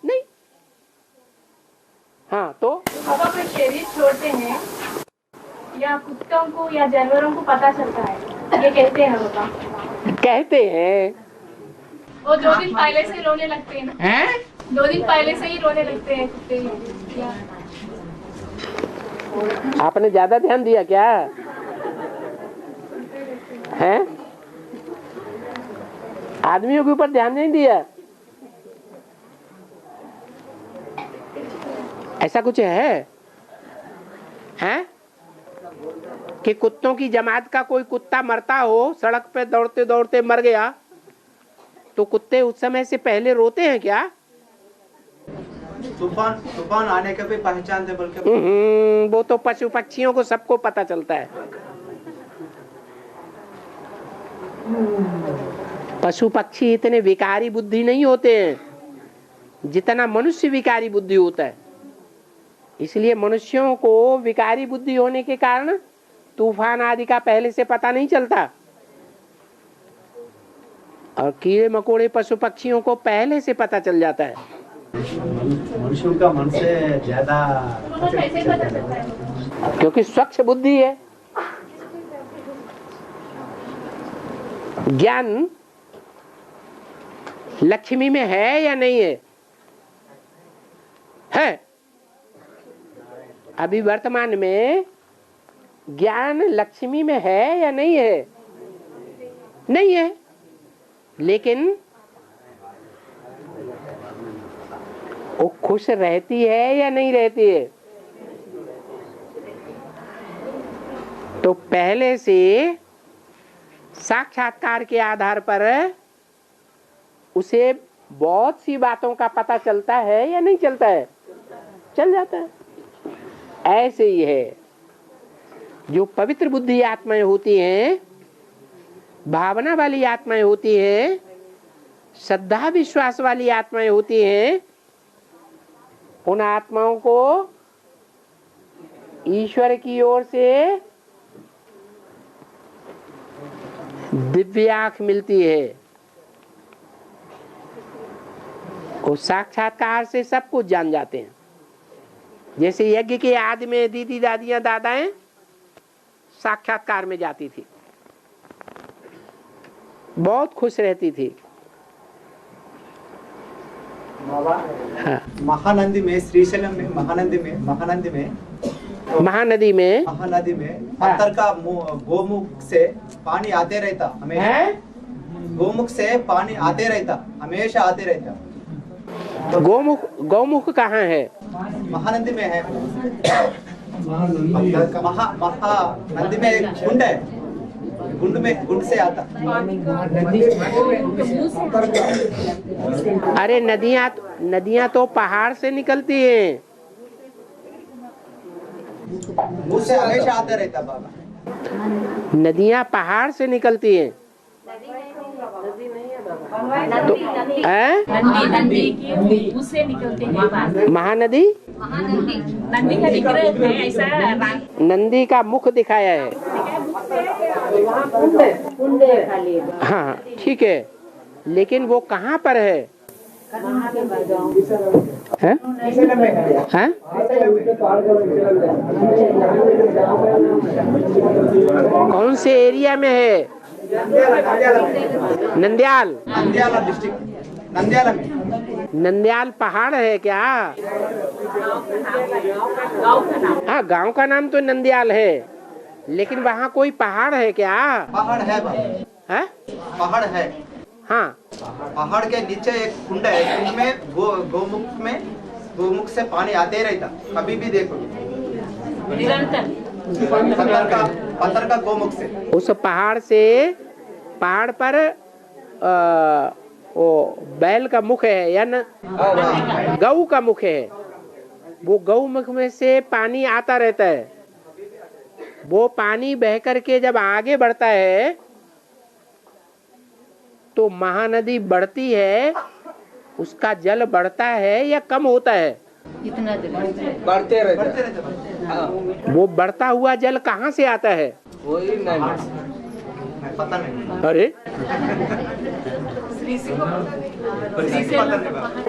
नहीं। हाँ तो अब अपने शरीर छोड़ते हैं या कुत्तों को या जानवरों को पता चलता है, ये कहते हैं बाबा। कहते हैं वो 2 दिन पहले से रोने लगते हैं ना? हैं? 2 दिन पहले से ही रोने लगते हैं कुत्ते या? आपने ज्यादा ध्यान दिया क्या है? आदमियों के ऊपर ध्यान नहीं दिया। ऐसा कुछ है कि कुत्तों की जमात का कोई कुत्ता मरता हो, सड़क पे दौड़ते दौड़ते मर गया, तो कुत्ते उस समय से पहले रोते हैं क्या? तूफान आने का भी पहचानते, बल्कि वो तो पशु पक्षियों को सबको पता चलता है। पशु पक्षी इतने विकारी बुद्धि नहीं होते हैं जितना मनुष्य विकारी बुद्धि होता है। इसलिए मनुष्यों को विकारी बुद्धि होने के कारण तूफान आदि का पहले से पता नहीं चलता, और कीड़े मकोड़े पशु पक्षियों को पहले से पता चल जाता है। मनुष्यों का मन से ज्यादा कैसे पता चलता है? क्योंकि स्वच्छ बुद्धि है। ज्ञान लक्ष्मी में है या नहीं है? है। अभी वर्तमान में ज्ञान लक्ष्मी में है या नहीं है? नहीं है। लेकिन वो खुश रहती है या नहीं रहती है? तो पहले से साक्षात्कार के आधार पर उसे बहुत सी बातों का पता चलता है या नहीं चलता है? चल जाता है। ऐसे ही है, जो पवित्र बुद्धि आत्माएं होती हैं, भावना वाली आत्माएं होती हैं, श्रद्धा विश्वास वाली आत्माएं होती हैं, उन आत्माओं को ईश्वर की ओर से दिव्य आंख मिलती है। वो साक्षात्कार से सब कुछ जान जाते हैं। जैसे यज्ञ के आदि में दीदी दादियां दादाएं साक्षात्कार में जाती थी, बहुत खुश रहती थी। हाँ। महानदी में, श्रीशैलम में, महानदी में पत्थर का गोमुख से पानी आते रहता हमेशा। गोमुख से पानी आते रहता, हमेशा आते रहता। गौमुख कहाँ है? महानदी में है। महानदी में एक कुंड है, गुंड से आता। अरे नदियां तो पहाड़ से निकलती हैं। मुंह से हमेशा आते रहता बाबा। नदियां पहाड़ से निकलती हैं। उससे निकलते हैं। महानदी नंदी का विग्रह है, ऐसा नंदी का मुख दिखाया है। हाँ ठीक है, लेकिन वो कहाँ पर है? हैं? हैं? कौन से एरिया में है? नंदयाल डिस्ट्रिक्ट, नंदयाल में। नंदयाल पहाड़ है क्या? हाँ, गांव का नाम तो नंदयाल है, लेकिन वहाँ कोई पहाड़ है क्या? पहाड़ है। पहाड़ है। हाँ, पहाड़ के नीचे एक कुंड है। कुंड में गोमुख में गोमुख से पानी आते रहता, कभी भी देखो निरंतर पत्थर का गोमुख से। उस पहाड़ पर वो बैल का मुख है या न गऊ का मुख है, वो गऊ मुख में से पानी आता रहता है। वो पानी बह करके जब आगे बढ़ता है तो महानदी बढ़ती है, उसका जल बढ़ता है या कम होता है? इतना बढ़ते रहते। वो बढ़ता हुआ जल कहाँ से आता है? वही नहीं पता नहीं। अरे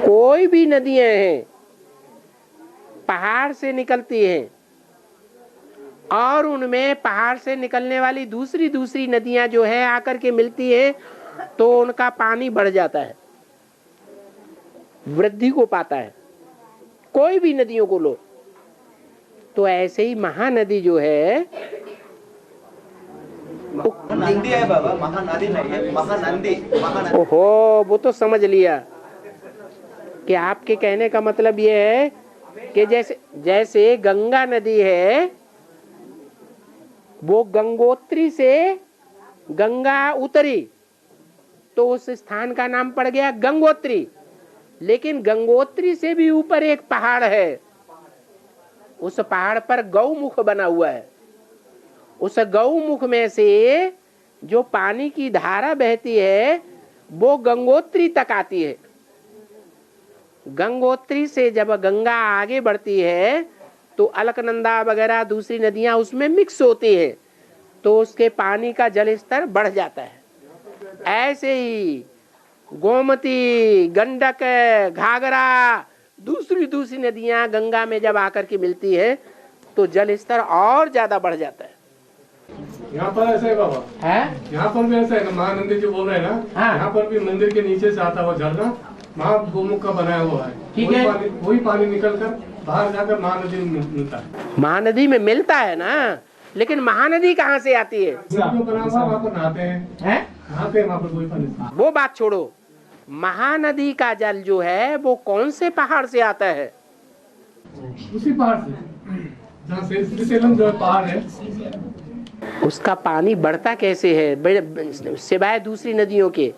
कोई भी नदियां हैं पहाड़ से निकलती हैं और उनमें पहाड़ से निकलने वाली दूसरी नदियां जो है आकर के मिलती है तो उनका पानी बढ़ जाता है, वृद्धि को पाता है। कोई भी नदियों को लो तो ऐसे ही महानदी जो है नंदी है बाबा, महानदी नहीं है, महानंदी। ओहो, वो तो समझ लिया कि आपके कहने का मतलब ये है कि जैसे गंगा नदी है, वो गंगोत्री से गंगा उतरी तो उस स्थान का नाम पड़ गया गंगोत्री। लेकिन गंगोत्री से भी ऊपर एक पहाड़ है, उस पहाड़ पर गौमुख बना हुआ है। उस गौमुख में से जो पानी की धारा बहती है वो गंगोत्री तक आती है। गंगोत्री से जब गंगा आगे बढ़ती है तो अलकनंदा वगैरह दूसरी नदियां उसमें मिक्स होती है तो उसके पानी का जल स्तर बढ़ जाता है। ऐसे ही गोमती, गंडक, घाघरा, दूसरी नदियां गंगा में जब आकर के मिलती है तो जल स्तर और ज्यादा बढ़ जाता है। यहाँ पर ऐसा है बाबा, है यहाँ पर भी ऐसा है ना, महानंदी जो बोल रहे हैं ना, हाँ। यहाँ पर भी मंदिर के नीचे से आता हुआ झरना वहाँ गोमुख का बनाया हुआ है। ठीक है, वही पानी निकल कर बाहर जाकर महानदी में मिलता है। महानदी में मिलता है ना, लेकिन महानदी कहाँ से आती है? वहाँ पर नहाते हैं, नहाते हैं वहाँ पर, वही पानी। वो बात छोड़ो, महानदी का जल जो है वो कौन से पहाड़ से आता है? उसी पहाड़ से, जहाँ से श्रीशैलम जो पहाड़ है। उसका पानी बढ़ता कैसे है सिवाय दूसरी नदियों के?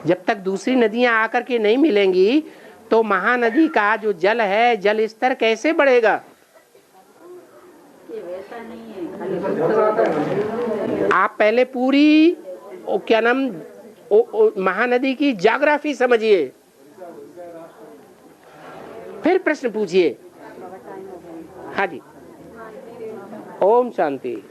जब तक दूसरी नदियां आकर के नहीं मिलेंगी तो महानदी का जो जल है, जल स्तर कैसे बढ़ेगा? आप पहले पूरी क्या नाम महानदी की ज्योग्राफी समझिए, फिर प्रश्न पूछिए। हाँ जी, ओम शांति।